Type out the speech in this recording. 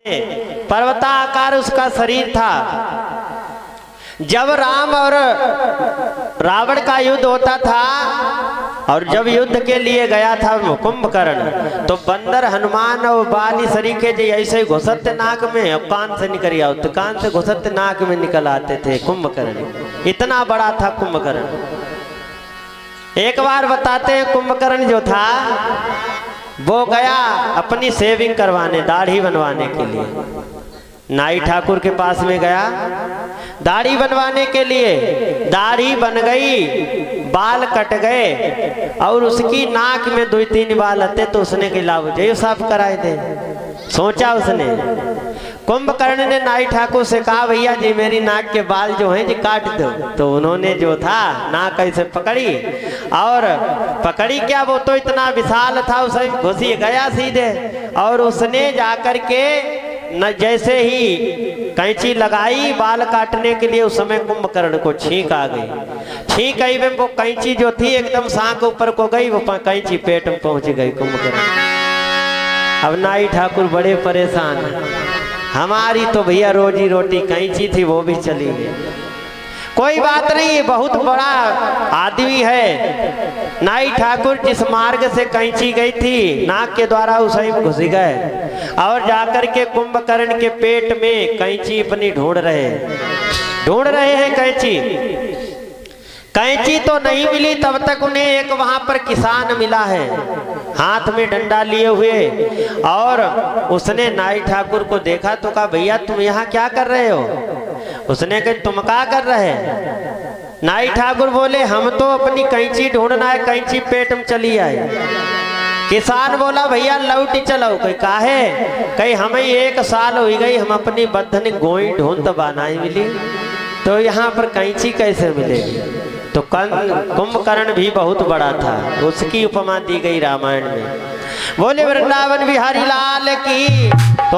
पर्वताकार उसका शरीर था। जब राम और रावण का युद्ध होता था और जब युद्ध के लिए गया था कुंभकर्ण, तो बंदर हनुमान और बाली सरीखे जी ऐसे घुसते नाक में और कान से निकल आओ, तो कान से घुसते नाक में निकल आते थे कुंभकर्ण। इतना बड़ा था कुंभकर्ण। एक बार बताते हैं, कुंभकर्ण जो था वो गया अपनी शेविंग करवाने, दाढ़ी बनवाने के लिए। नाई ठाकुर के पास में गया दाढ़ी बनवाने के लिए। दाढ़ी बन गई, बाल कट गए और उसकी नाक में 2-3 बाल आते, तो उसने के लाभ जो साफ कराए थे। सोचा उसने, कुंभकर्ण ने नाई ठाकुर से कहा, भैया जी मेरी नाक के बाल जो हैं जी काट दो। तो उन्होंने जो था नाक ऐसे पकड़ी, और पकड़ी क्या, वो तो इतना विशाल था, उसे घुसी गया सीधे। और उसने जाकर के न जैसे ही कैंची लगाई बाल काटने के लिए, उस समय कुंभकर्ण को छींक आ गई। छींक आई में वो कैंची जो थी एकदम सांक ऊपर को गई, वो कैंची पेट में पहुंच गई कुंभकर्ण। अब नाई ठाकुर बड़े परेशान, हमारी तो भैया रोजी रोटी कैंची थी वो भी चली गई। कोई बात नहीं, बहुत बड़ा आदमी है। नाई ठाकुर जिस मार्ग से कैंची गई थी नाक के द्वारा उसे घुस गए और जाकर के कुंभकर्ण के पेट में कैंची अपनी ढूंढ रहे हैं कैंची। कैंची तो नहीं मिली, तब तक उन्हें एक वहां पर किसान मिला है हाथ में डंडा लिए हुए। और उसने नाई ठाकुर को देखा तो कहा, भैया तुम यहाँ क्या कर रहे हो? उसने कहा, तुम क्या कर रहे हैं? नाई ठाकुर बोले, हम तो अपनी कैंची ढूंढना है, कैंची पेट में चली आई। किसान बोला, भैया लौट चलो। कहीं काहे? कहीं हमें 1 साल हो गई, हम अपनी बद्धन गोई ढूंढ बनाई मिली, तो यहाँ पर कैंची कैसे मिलेगी? तो कुंभकर्ण भी बहुत बड़ा था, उसकी उपमा दी गई रामायण में। बोले वृंदावन बिहारी लाल की। तो